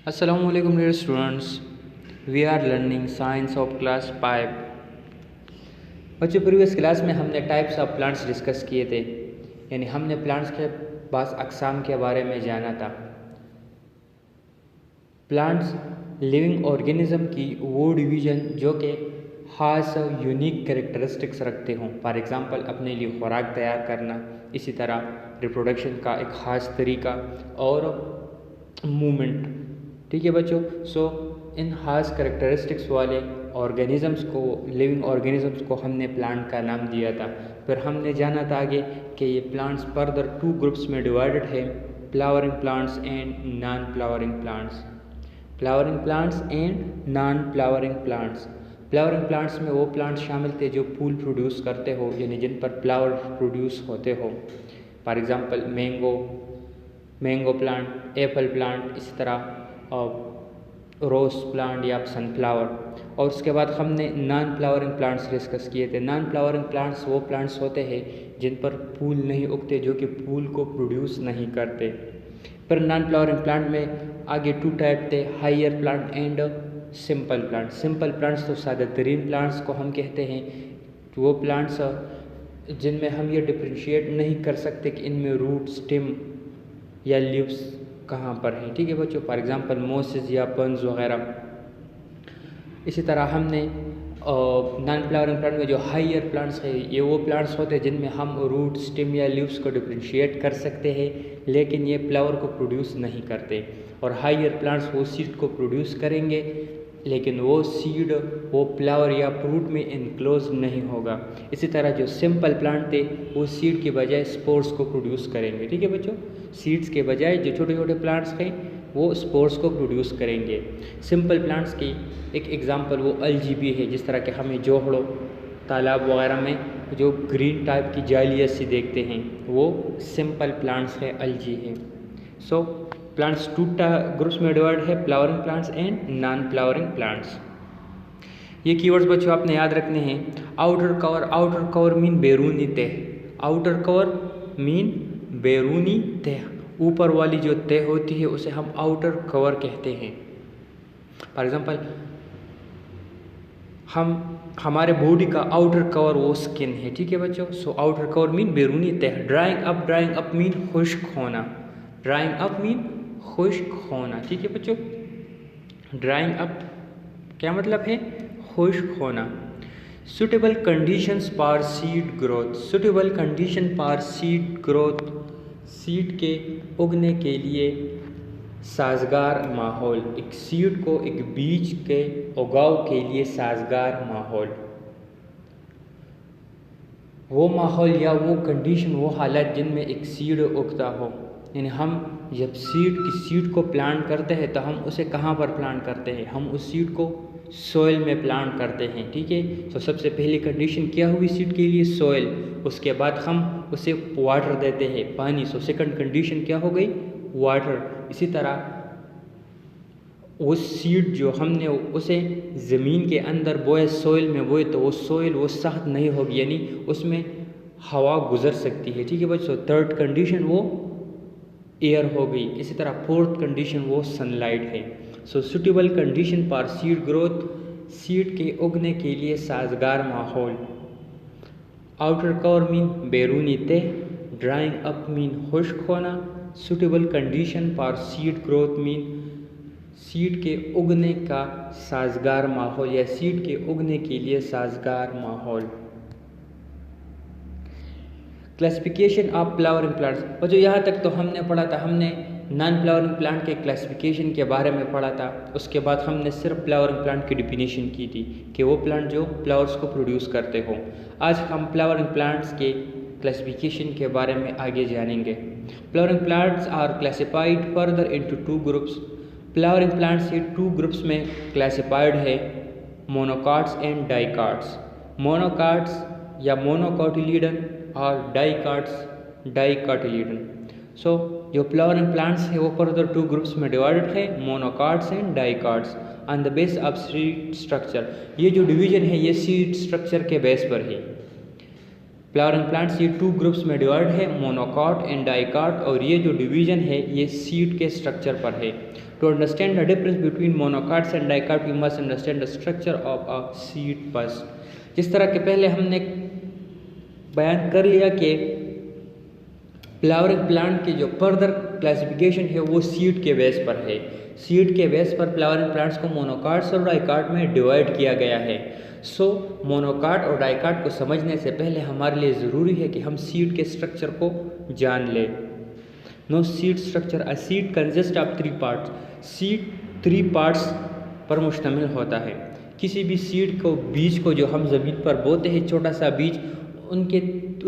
Assalamualaikum dear students. We are learning science of class 5. बच्चों previous class में हमने types of plants discuss किए थे, यानी हमने प्लांट्स के पास अक़साम के बारे में जाना था। प्लांट्स लिविंग ऑर्गेनिज्म की वो डिवीज़न जो कि ख़ास यूनिक कैरेक्टरिस्टिक्स रखते हों, फॉर एग्ज़ाम्पल अपने लिए खुराक तैयार करना, इसी तरह रिप्रोडक्शन का एक ख़ास तरीका और मूवमेंट। ठीक है बच्चों, सो इन ख़ास कैरेक्टरिस्टिक्स वाले ऑर्गेनिज़म्स को, लिविंग ऑर्गेनिज़म्स को हमने प्लांट का नाम दिया था। फिर हमने जाना था आगे कि ये प्लांट्स फर्दर 2 ग्रुप्स में डिवाइडेड है, flowering plants and non flowering plants. Flowering plants and non flowering plants. Flowering plants में वो प्लांट्स शामिल थे जो फूल प्रोड्यूस करते हो, यानी जिन पर फ्लावर प्रोड्यूस होते हो, for example mango plant, Apple plant, इसी तरह रोज़ प्लांट या सनफ्लावर। और उसके बाद हमने नॉन फ्लावरिंग प्लांट्स डिस्कस किए थे। नॉन फ्लावरिंग प्लांट्स वो प्लांट्स होते हैं जिन पर फूल नहीं उगते, जो कि फूल को प्रोड्यूस नहीं करते। पर नॉन फ्लावरिंग प्लांट में आगे 2 टाइप थे, higher plant and simple plant. Simple plants तो सादा तरीन प्लांट्स को हम कहते हैं, वो प्लांट्स जिनमें हम ये डिफ्रेंशिएट नहीं कर सकते कि इनमें रूट, स्टेम या लीव्स कहाँ पर हैं। ठीक है बच्चों, फॉर एग्ज़ाम्पल मोसेस या पन्स वगैरह। इसी तरह हमने नॉन फ्लावरिंग प्लांट में जो हायर प्लांट्स है, ये वो प्लांट्स होते हैं जिनमें हम रूट, स्टेम या लीव्स को डिफ्रेंशिएट कर सकते हैं, लेकिन ये फ्लावर को प्रोड्यूस नहीं करते। और हायर प्लांट्स वो सीड को प्रोड्यूस करेंगे, लेकिन वो सीड वो फ्लावर या फ्रूट में इनक्लोज नहीं होगा। इसी तरह जो सिंपल प्लांट थे वो सीड के बजाय स्पोर्स को प्रोड्यूस करेंगे। ठीक है बच्चों, सीड्स के बजाय जो छोटे छोटे प्लांट्स हैं वो स्पोर्स को प्रोड्यूस करेंगे। सिंपल प्लांट्स की एक एग्जांपल वो अलजी भी है, जिस तरह के हमें जोहड़ों, तालाब वगैरह में जो ग्रीन टाइप की जाली सी देखते हैं, वो सिंपल प्लांट्स है, अलजी है। सो प्लांट्स 2 ग्रुप्स में डिवाइड है, flowering plants and non flowering plants. ये कीवर्ड्स बच्चों आपने याद रखने हैं। Outer cover, outer cover mean बैरूनी तह। आउटर कवर मीन बैरूनी तह, ऊपर वाली जो तह होती है उसे हम आउटर कवर कहते हैं। फॉर एग्जांपल हमारे बॉडी का आउटर कवर वो स्किन है। ठीक है बच्चों, सो आउटर कवर मीन बैरूनी तह। ड्राइंग अप मीन खुश्क होना। ड्राइंग अप मीन खुश्क होना। ठीक है बच्चों, ड्राइंग अप क्या मतलब है? खुश्क होना। Suitable conditions for seed growth. Suitable condition for seed growth, seed के उगने के लिए साजगार माहौल। एक सीड को, एक बीज के उगाव के लिए साजगार माहौल, वो माहौल या वो कंडीशन, वो हालत जिनमें एक सीड उगता हो। यानी हम जब सीड को प्लांट करते हैं तो हम उसे कहाँ पर प्लांट करते हैं? हम उस सीड को सॉइल में प्लांट करते हैं। ठीक है, तो सबसे पहली कंडीशन क्या हुई सीड के लिए? सॉइल। उसके बाद हम उसे वाटर देते हैं, पानी। सो सेकंड कंडीशन क्या हो गई? वाटर। इसी तरह वो सीड जो हमने उसे ज़मीन के अंदर बोए, सॉइल में बोए, तो वो सॉइल वो सख्त नहीं होगी, यानी उसमें हवा गुजर सकती है। ठीक है बच्चों, थर्ड कंडीशन वो एयर हो गई। इसी तरह फोर्थ कंडीशन वो सनलाइट है। So suitable condition for seed growth, seed के उगने के लिए साजगार माहौल। आउटर कवर मीन बैरूनी तह, ड्राइंग अप मीन खुश्क होना, suitable condition for seed growth mean seed के उगने का साजगार माहौल या सीड के उगने के लिए साजगार माहौल। Classification of flowering plants. और जो यहाँ तक तो हमने पढ़ा था, हमने नॉन फ्लावरिंग प्लांट के क्लासिफिकेशन के बारे में पढ़ा था। उसके बाद हमने सिर्फ फ्लावरिंग प्लांट की डिफिनीशन की थी कि वो प्लांट जो फ्लावर्स को प्रोड्यूस करते हो। आज हम फ्लावरिंग प्लांट्स के क्लासिफिकेशन के बारे में आगे जानेंगे। Flowering plants are classified further into 2 groups. Flowering plants ये 2 ग्रुप्स में क्लासिफाइड है, मोनोकाट्स एंड डाइकाट्स। मोनोकाट्स या मोनोकोटिलीडन और डाइकोटिलीडन। सो जो फ्लावरिंग प्लांट्स है वो फर्दर 2 ग्रुप्स में डिवाइडेड है, monocots and dicots, on the base of seed structure. ये जो डिवीजन है ये सीड स्ट्रक्चर के बेस पर है। फ्लावरिंग प्लांट्स ये 2 ग्रुप्स में डिवाइड है, मोनोकाट एंड डाइकाट, और ये जो डिवीजन है ये सीड के स्ट्रक्चर पर है। To understand the difference between monocots and dicot we must understand the structure of a seed first. जिस तरह के पहले हमने बयान कर लिया कि फ्लावरिंग प्लांट की जो फर्दर क्लासिफिकेशन है वो सीड के बेस पर है। सीड के बेस पर फ्लावरिंग प्लांट्स को मोनोकार्ड्स और डाइकार्ड में डिवाइड किया गया है। सो मोनोकार्ड और डाइकार्ड को समझने से पहले हमारे लिए ज़रूरी है कि हम सीड के स्ट्रक्चर को जान लें। Know seed structure, a seed consist of 3 parts. Seed 3 parts पर मुश्तमिल होता है। किसी भी सीड को, बीज को जो हम ज़मीन पर बोते हैं, छोटा सा बीज, उनके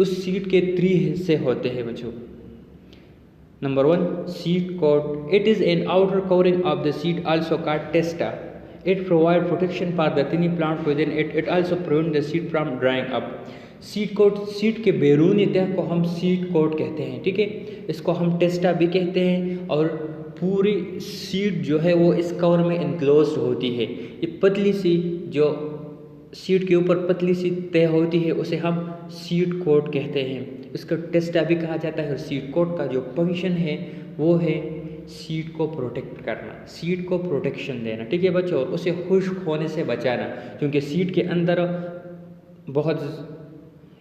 उस सीड के 3 हिस्से होते हैं बच्चों। Number 1, seed coat. It is an outer covering of the seed also called testa. It provides protection for the tiny plant within it. It also prevents the seed from drying up. Seed coat, seed के बैरूनी तह को हम seed coat कहते हैं, ठीक है। इसको हम टेस्टा भी कहते हैं और पूरी सीड जो है वो इस कवर में इनक्लोज्ड होती है। ये पतली सी जो सीड के ऊपर पतली सी तह होती है उसे हम सीड कोट कहते हैं। इसको टेस्टा भी कहा जाता है। और सीड कोट का जो फंक्शन है वो है सीड को प्रोटेक्ट करना, सीड को प्रोटेक्शन देना, ठीक है बच्चों। और उसे खुश्क होने से बचाना, क्योंकि सीड के अंदर बहुत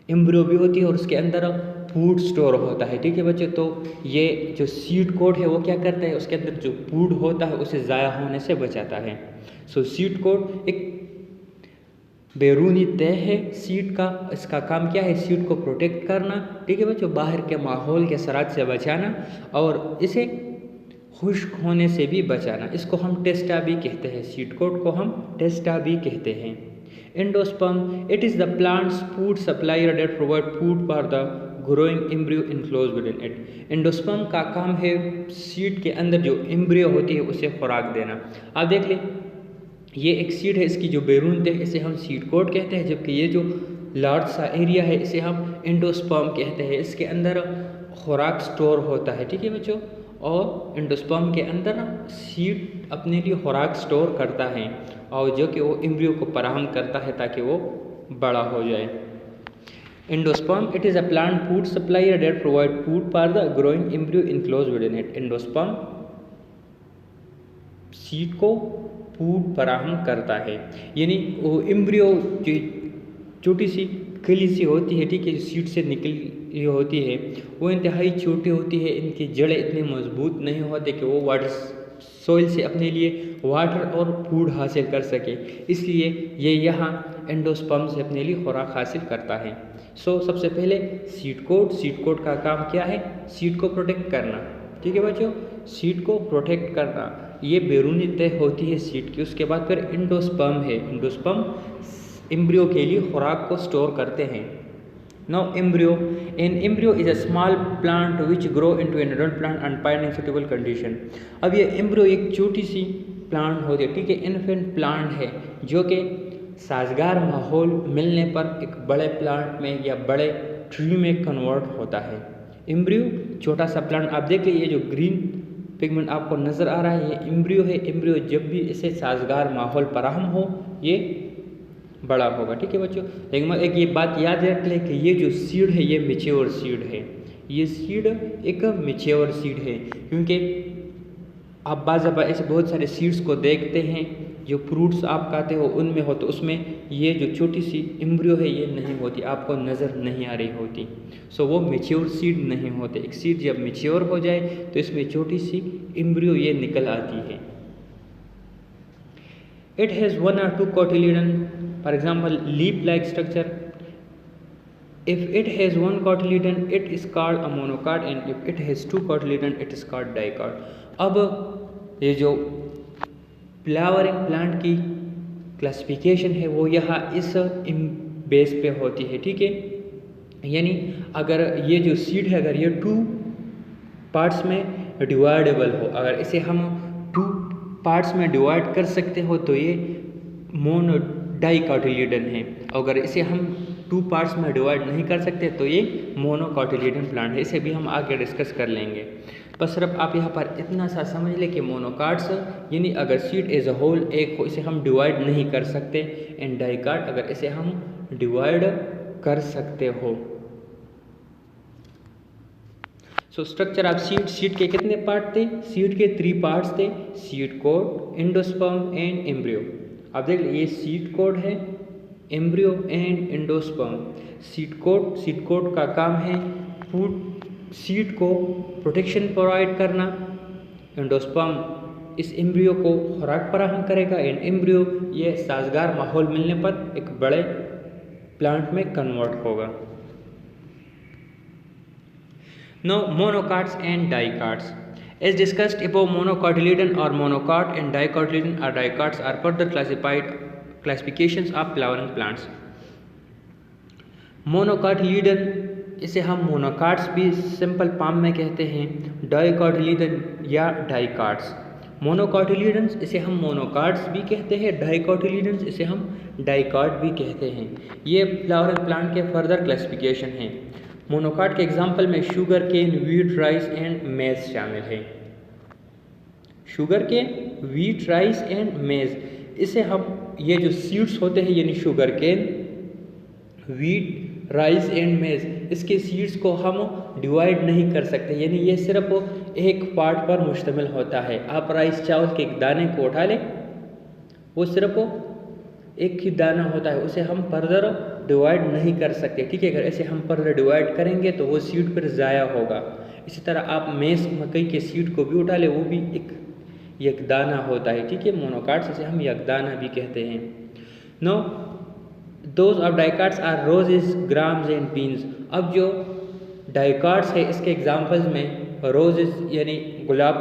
एम्ब्रियो भी होती है और उसके अंदर फूड स्टोर होता है, ठीक है बच्चों। तो ये जो सीड कोट है वो क्या करता है, उसके अंदर जो फूड होता है उसे ज़ाया होने से बचाता है। सो सीड कोट एक बैरूनी तह है सीड का। इसका काम क्या है, सीड को प्रोटेक्ट करना, ठीक है बच्चों, बाहर के माहौल के असरात से बचाना और इसे खुश्क होने से भी बचाना। इसको हम टेस्टा भी कहते हैं, सीड कोट को हम टेस्टा भी कहते हैं। Endosperm, it is the plants food supplier that provide food for the growing embryo enclosed with in it. Endosperm का काम है सीड के अंदर जो एम्ब्रियो होती है उसे खुराक देना। आप देख लें, ये एक सीड है, इसकी जो बैरून है इसे हम सीड कोट कहते हैं, जबकि ये जो लार्ज सा एरिया है इसे हम एंडोस्पर्म कहते हैं। इसके अंदर खुराक स्टोर होता है, ठीक है बच्चों। और एंडोस्पर्म के अंदर सीड अपने लिए खुराक स्टोर करता है और जो कि वो एम्ब्रियो को फराहम करता है ताकि वो बड़ा हो जाए। Endosperm, it is a plant food supplier that provide food for the growing embryo enclosed with in it. Endosperm seed को फूड फराहम करता है, यानी वो एम्ब्रियो जो छोटी सी खिली सी होती है, ठीक है, जो सीड से निकली होती है वो इंतहाई छोटी होती है। इनकी जड़ें इतनी मजबूत नहीं होती कि वो वाटर सोइल से अपने लिए वाटर और फूड हासिल कर सके, इसलिए ये यहाँ एंडोस्पर्म से अपने लिए खुराक हासिल करता है। सो सबसे पहले सीड कोट का काम क्या है, सीड को प्रोटेक्ट करना, ठीक है बच्चों, सीड को प्रोटेक्ट करना। ये बैरूनी तह होती है सीड की। उसके बाद फिर एंडोस्पर्म है। एंडोस्पर्म एम्ब्रियो के लिए खुराक को स्टोर करते हैं। Now embryo, an embryo is a small plant which grow into an adult plant and finding suitable condition. अब ये एम्ब्रियो एक छोटी सी प्लांट होती है, ठीक है, इन्फेंट प्लांट है जो कि साजगार माहौल मिलने पर एक बड़े प्लांट में या बड़े ट्री में कन्वर्ट होता है। एम्ब्रियो छोटा सा प्लांट, आप देख लीजिए जो ग्रीन पिगमेंट आपको नज़र आ रहा है ये एम्ब्रियो है। एम्ब्रियो जब भी इसे साजगार माहौल फराहम हो ये बड़ा होगा, ठीक है बच्चों। लेकिन एक ये बात याद रख लें कि ये जो सीड है ये मैच्योर सीड है। ये सीड एक मैच्योर सीड है, क्योंकि आप बाज़ाबा ऐसे बहुत सारे सीड्स को देखते हैं जो फ्रूट्स आप खाते हो उनमें हो, तो उसमें ये जो छोटी सी एम्ब्रियो है ये नहीं होती, आपको नज़र नहीं आ रही होती। सो वो मैच्योर सीड नहीं होते। एक सीड जब मैच्योर हो जाए तो इसमें छोटी सी एम्ब्रियो ये निकल आती है। It has 1 or 2 cotyledon, for example leaf like structure. If it has 1 cotyledon it is called a monocot, and if it has 2 cotyledon it is called dicot. अब ये जो फ्लावरिंग प्लांट की क्लासिफिकेशन है वो यहाँ इस बेस पे होती है, ठीक है। यानी अगर ये जो सीड है अगर ये 2 पार्ट्स में डिवाइडेबल हो, अगर इसे हम 2 पार्ट्स में डिवाइड कर सकते हो तो ये मोनोडाइकोटिलीडन है। अगर इसे हम 2 पार्ट्स में डिवाइड नहीं कर सकते तो ये मोनोकोटिलीडन प्लांट है। इसे भी हम आगे डिस्कस कर लेंगे। बस सिर्फ आप यहाँ पर इतना सा समझ लें कि मोनोकार्ड्स यानी अगर सीड एज अ होल एक हो इसे हम डिवाइड नहीं कर सकते, एंड डाइकार्ड अगर इसे हम डिवाइड कर सकते हो। सो स्ट्रक्चर ऑफ सीड के कितने पार्ट थे? सीड के 3 पार्ट्स थे, seed code, endosperm and embryo. अब देख लीजिए, ये सीड कोड है, embryo and endosperm. Seed code का काम है फूड सीड को प्रोटेक्शन प्रोवाइड करना, एंडोस्पर्म इस एम्ब्रियो को खुराक फराहम करेगा, एंड एम्ब्रियो ये साजगार माहौल मिलने पर एक बड़े प्लांट में कन्वर्ट होगा। Now monocots and dicots. As discussed above, monocotyledon or monocot and dicotyledon or dicots are further classifications of flowering plants. मोनोकाटिलीडन इसे हम मोनोकाट्स भी सिंपल फॉर्म में कहते हैं, डाइकोटिलीडन या डाइकाट्स। मोनोकाटिलीडन्स इसे हम मोनोकाट्स भी कहते हैं, डाइकोटिलीडन्स इसे हम डाइकाट भी कहते हैं। ये फ्लावरिंग प्लांट के फर्दर क्लासिफिकेशन हैं। मोनोकाट के एग्जाम्पल में sugar cane, wheat, rice and maize शामिल है। Sugar cane, wheat, rice and maize, इसे हम ये जो सीड्स होते हैं यानी sugar cane, wheat, rice and maize, इसके सीड्स को हम डिवाइड नहीं कर सकते, यानी ये सिर्फ एक पार्ट पर मुश्तमिल होता है। आप राइस चावल के एक दाने को उठा लें, वो सिर्फ एक ही दाना होता है, उसे हम फर्दर डिवाइड नहीं कर सकते, ठीक है। अगर ऐसे हम फर्दर डिवाइड करेंगे तो वो सीड फिर ज़ाया होगा। इसी तरह आप मेज मकई के सीड को भी उठा ले, वो भी एक दाना होता है, ठीक है। मोनोकाट्स इसे हम एक दाना भी कहते हैं। Know those of dicots are roses, grams and beans. अब जो डाइकाट्स है इसके एग्जाम्पल्स में रोजेस यानी गुलाब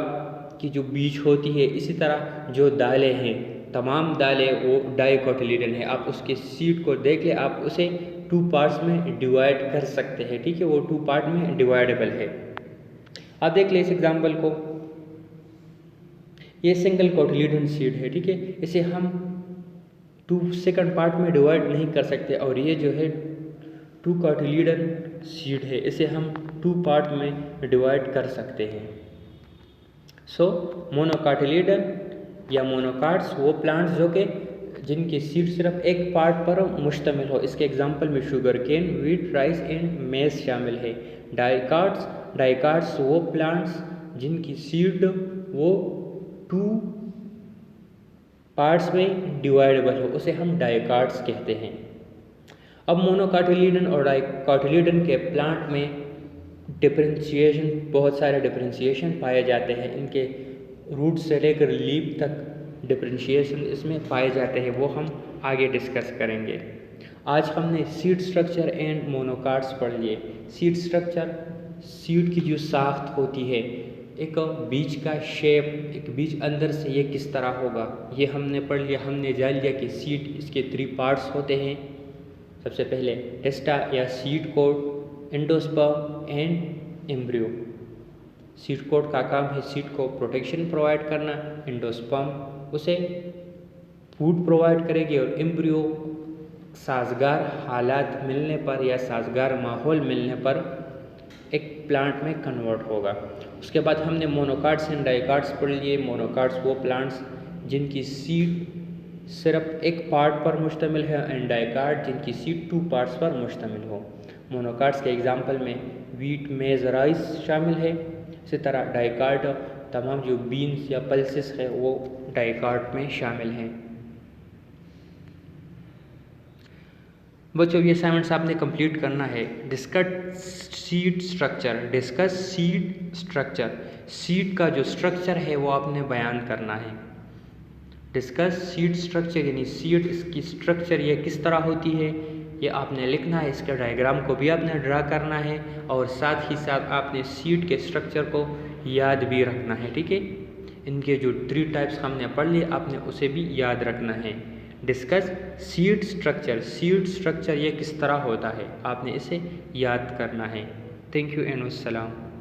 की जो बीज होती है, इसी तरह जो दालें हैं, तमाम दालें वो डाइकोटिलीडन है। आप उसके सीड को देख ले, आप उसे 2 पार्ट्स में डिवाइड कर सकते हैं, ठीक है, वो 2 पार्ट में डिवाइडेबल है। आप देख ले इस एग्जाम्पल को, ये सिंगल कोटिलीडन सीड है, ठीक है, इसे हम 2 सेकंड पार्ट में डिवाइड नहीं कर सकते। और ये जो है 2 कोटिलीडन सीड है, इसे हम 2 पार्ट में डिवाइड कर सकते हैं। सो मोनोकोटिलीडन या मोनोकाट्स वो प्लांट्स जो कि जिनके सीड सिर्फ एक पार्ट पर मुश्तमिल हो, इसके एग्जाम्पल में sugar cane, wheat, rice and maize शामिल है। डाइकाट्स वो प्लांट्स जिनकी सीड वो 2 पार्ट्स में डिवाइडेबल हो, उसे हम डाइकाट्स कहते हैं। अब मोनोकोटिलीडन और डाइकोटिलीडन के प्लांट में डिफरेंशिएशन, बहुत सारे डिफरेंशिएशन पाए जाते हैं। इनके रूट से लेकर लीफ तक डिफरेंशिएशन इसमें पाए जाते हैं, वो हम आगे डिस्कस करेंगे। आज हमने सीड स्ट्रक्चर एंड मोनोकाट्स पढ़ लिए। सीड स्ट्रक्चर, सीड की जो साख्त होती है, एक बीज का शेप, एक बीज अंदर से ये किस तरह होगा, ये हमने पढ़ लिया। हमने जान लिया कि सीड इसके 3 पार्ट्स होते हैं। सबसे पहले टेस्टा या seed code, endosperm and embryo. Seed code का काम है सीड को प्रोटेक्शन प्रोवाइड करना, एंडोस्पर्म उसे फूड प्रोवाइड करेगी, और एम्ब्रियो साजगार हालात मिलने पर या साजगार माहौल मिलने पर एक प्लांट में कन्वर्ट होगा। उसके बाद हमने मोनोकाट्स एंड डाइकाट्स पढ़ लिए। मोनोकाट्स वो प्लांट्स जिनकी सीड सिर्फ एक पार्ट पर मुश्तमिल है, एंड डाइकाट जिनकी सीड 2 पार्ट्स पर मुश्तमिल हो। मोनोकाट्स के एग्जाम्पल में वीट, मेज, राइस शामिल है। इसी तरह डाइकाट तमाम जो बीन्स या पल्सेस है वो डाइकाट में शामिल हैं। बच्चों ये असाइनमेंट्स आपने कंप्लीट करना है। डिस्कस सीड स्ट्रक्चर, सीड का जो स्ट्रक्चर है वो आपने बयान करना है। डिस्कस सीड स्ट्रक्चर यानी सीड इसकी स्ट्रक्चर ये किस तरह होती है ये आपने लिखना है। इसके डायग्राम को भी आपने ड्रा करना है, और साथ ही साथ आपने सीड के स्ट्रक्चर को याद भी रखना है, ठीक है। इनके जो 3 टाइप्स हमने पढ़ लिए, आपने उसे भी याद रखना है। डिस्कस सीड स्ट्रक्चर ये किस तरह होता है, आपने इसे याद करना है। थैंक यू एंड अस्सलाम।